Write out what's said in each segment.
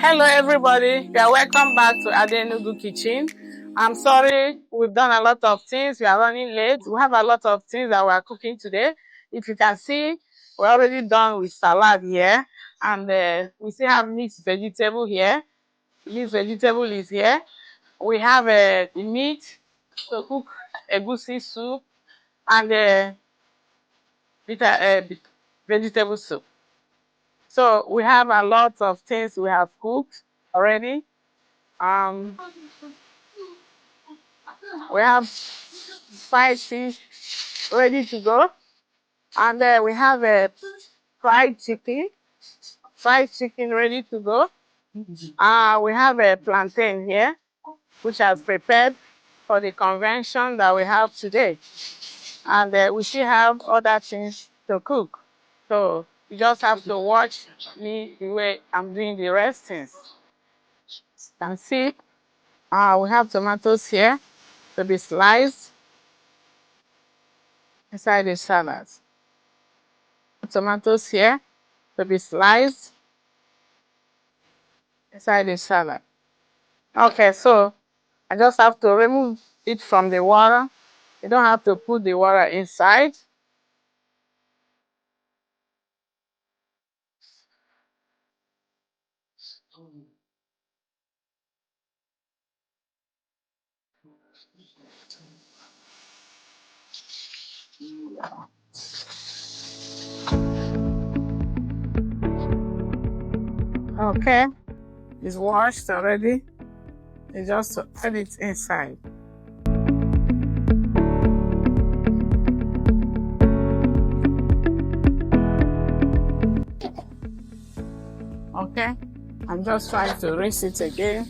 Hello everybody, you are welcome back to AdaEnugu Kitchen. I'm sorry, we've done a lot of things, we are running late. We have a lot of things that we are cooking today. If you can see, we're already done with salad here. And we still have mixed vegetable here. Mixed vegetable is here. We have the meat to cook egusi soup and vegetable soup. So we have a lot of things we have cooked already. We have fried fish ready to go, and then we have a fried chicken ready to go. We have a plantain here, which has prepared for the convention that we have today. And we still have other things to cook. So you just have to watch me the way I'm doing the rest things. You can see we have tomatoes here to be sliced inside the salad. Tomatoes here to be sliced inside the salad. Okay, so I just have to remove it from the water. You don't have to put the water inside. Okay, it's washed already. You just put it inside. Okay, I'm just trying to rinse it again.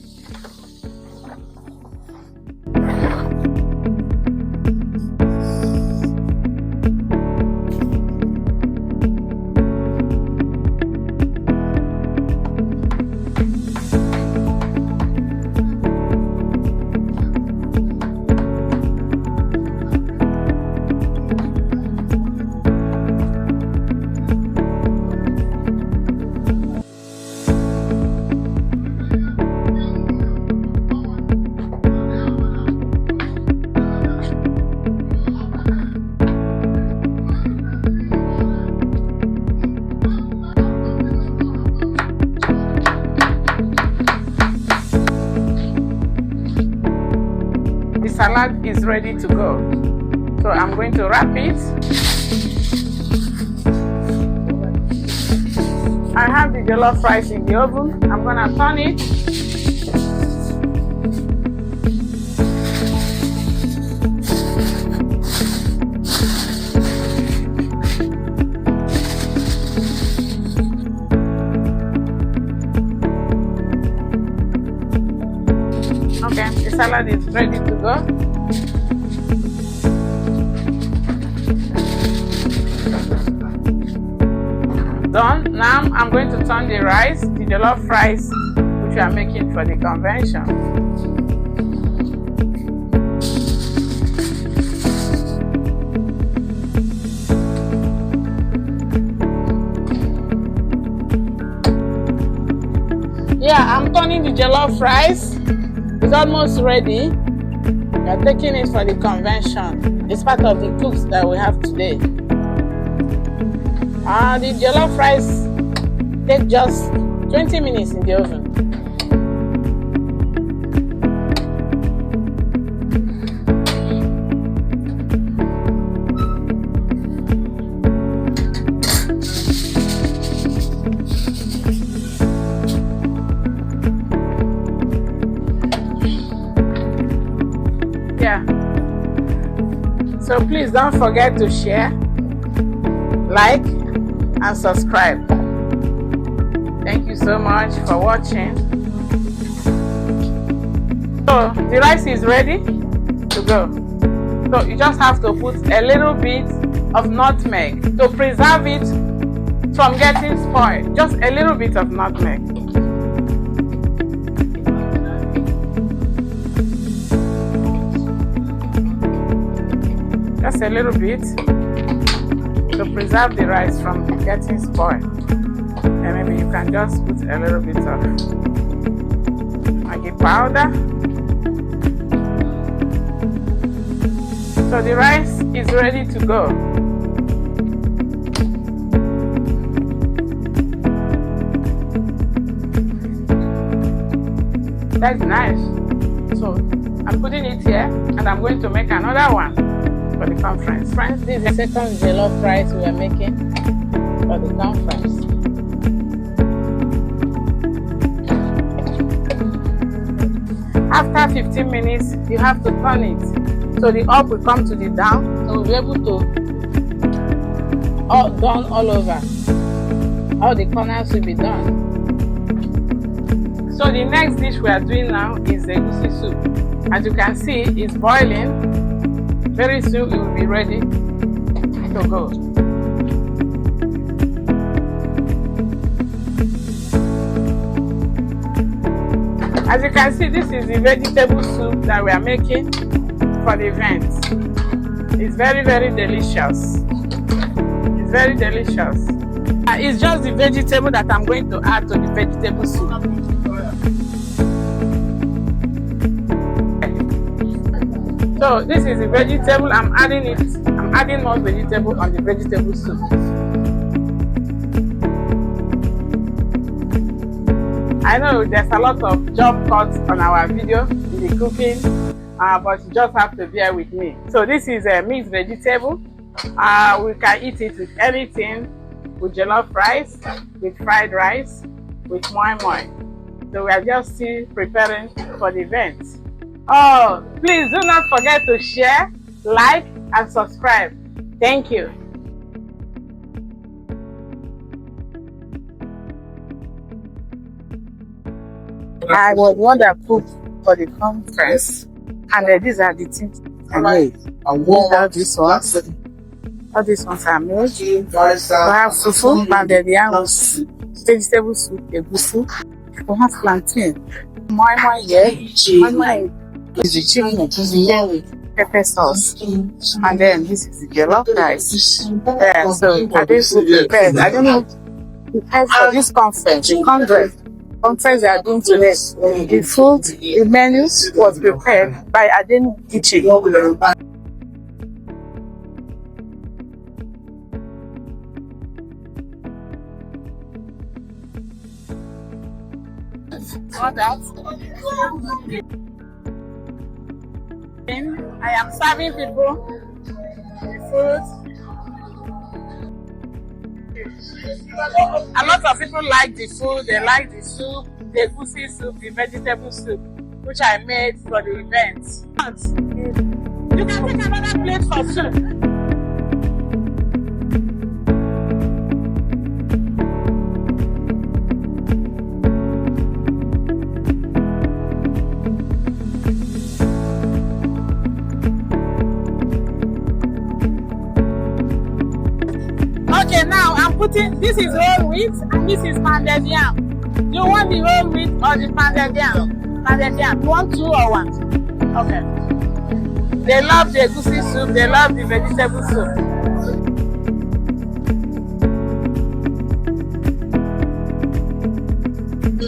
Salad is ready to go. So I'm going to wrap it. I have the jollof rice in the oven. I'm gonna turn it. Okay, the salad is ready to go. Done. Now I'm going to turn the rice, the jollof rice, which we are making for the convention. Yeah, I'm turning the jollof rice. It's almost ready. We are taking it for the convention. It's part of the cooks that we have today. The jollof rice takes just 20 minutes in the oven. Yeah. So please don't forget to share, like, and subscribe. Thank you so much for watching. So the rice is ready to go. So you just have to put a little bit of nutmeg to preserve it from getting spoiled. Just a little bit of nutmeg. Just a little bit to preserve the rice from getting spoiled. And maybe you can just put a little bit of powder. So the rice is ready to go. That's nice. So I'm putting it here and I'm going to make another one for the conference. Friends, this is the second jollof rice we are making for the conference. After 15 minutes, you have to turn it. So the up will come to the down. So we'll be able to done all over. All the corners will be done. So the next dish we are doing now is the egusi soup. As you can see, it's boiling. Very soon it will be ready to go. As you can see, this is the vegetable soup that we are making for the event. It's very, very delicious. It's very delicious. It's just the vegetable that I'm going to add to the vegetable soup. So this is the vegetable. I'm adding it. I'm adding more vegetable on the vegetable soup. I know there's a lot of jump cuts on our video in the cooking, but you just have to bear with me. So this is a mixed vegetable. We can eat it with anything, with jollof rice, with fried rice, with moi moi. So we are just still preparing for the event. Oh, please do not forget to share, like, and subscribe. Thank you. I was one that cooked for the conference, and these are the things I made. All these ones. All these ones are made. We have fufu, pounded yam, vegetable soup, egusi. We have plantain. Moi moi here. Moi moi is the chicken with pepper sauce. And then this is the jollof rice. So I don't know for this conference, the conference they are doing today. The food, the menus was prepared by AdaEnugu Kitchen. All that. I am serving people the food. A lot of people like the food, they like the soup, the egusi soup, the vegetable soup, which I made for the event. You can take another plate for soup. Okay, now I'm putting, this is whole wheat and this is pounded yam. Do you want the whole wheat or the pounded yam? Pounded yam. You want two or one? Okay. They love the egusi soup, they love the vegetable soup.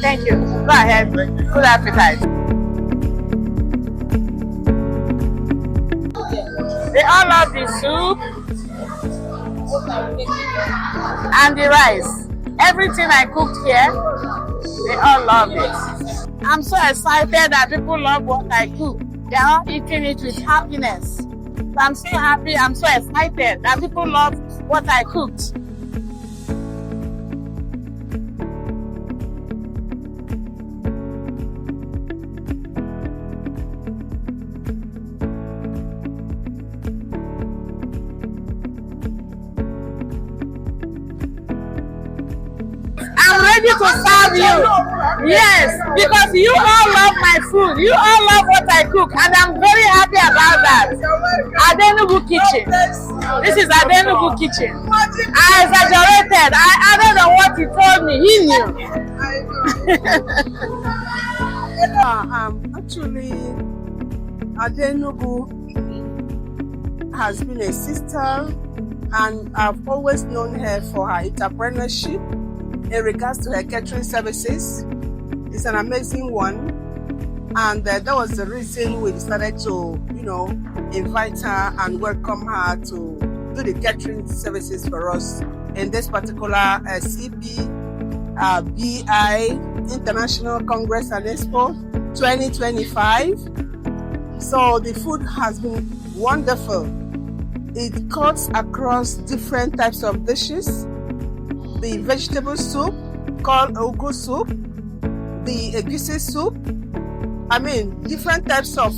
Thank you. Go ahead. Good appetite. They all love the soup and the rice. Everything I cooked here, they all love it. I'm so excited that people love what I cook. They are all eating it with happiness. So I'm so happy, I'm so excited that people love what I cooked. I'm ready to serve you. Yes, because you all love my food. You all love what I cook, and I'm very happy about that. AdaEnugu Kitchen. This is AdaEnugu Kitchen. I exaggerated. I added on what he told me. He knew. Actually, AdaEnugu has been a sister, and I've always known her for her entrepreneurship in regards to her catering services. It's an amazing one. And that was the reason we decided to, invite her and welcome her to do the catering services for us in this particular CPBI International Congress and Expo 2025. So the food has been wonderful. It cuts across different types of dishes. The vegetable soup called Ugu soup, the egusi soup, different types of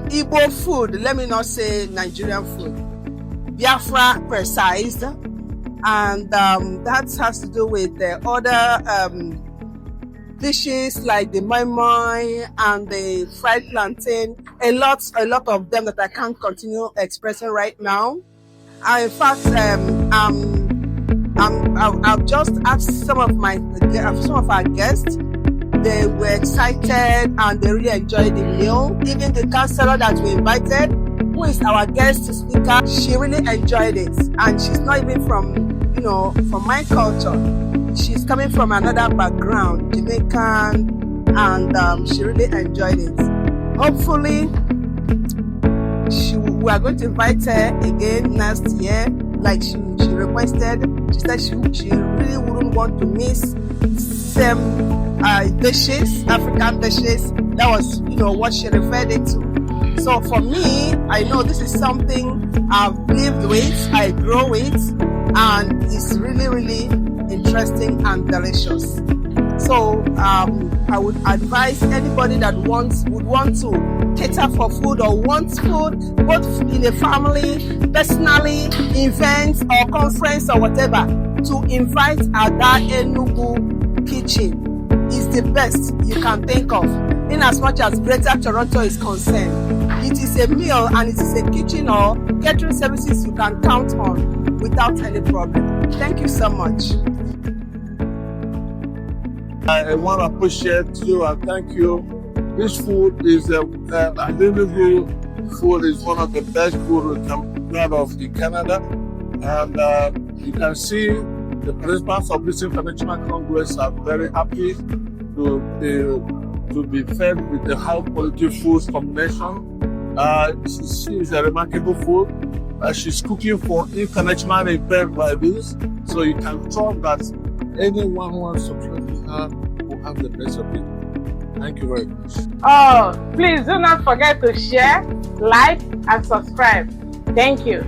Igbo food, let me not say Nigerian food, Biafra precised, and that has to do with the other dishes like the moi moi and the fried plantain, a lot of them that I can't continue expressing right now. In fact, I've just asked some of our guests. They were excited and they really enjoyed the meal. Even the counselor that we invited, who is our guest speaker, she really enjoyed it. And she's not even from my culture. She's coming from another background, Jamaican, and she really enjoyed it. Hopefully, we are going to invite her again next year, like she requested. She said she really wouldn't want to miss some dishes, African dishes. That was, what she referred it to. So for me, I know this is something I've lived with, I grow with, and it's really, really interesting and delicious. So I would advise anybody that would want to cater for food or wants food, both in a family, personally, events or conference or whatever, to invite AdaEnugu Kitchen. Is the best you can think of, in as much as Greater Toronto is concerned. It is a meal and it is a kitchen or catering services you can count on without any problem. Thank you so much. I want to appreciate you and thank you. This food is AdaEnugu food is one of the best food we can get of in Canada, and you can see the participants of this international congress are very happy to be fed with the high quality food combination. She is a remarkable food. She's cooking for international events like this, so you can trust that anyone who wants to try her will have the best of it. Thank you very much. Please do not forget to share, like, and subscribe. Thank you.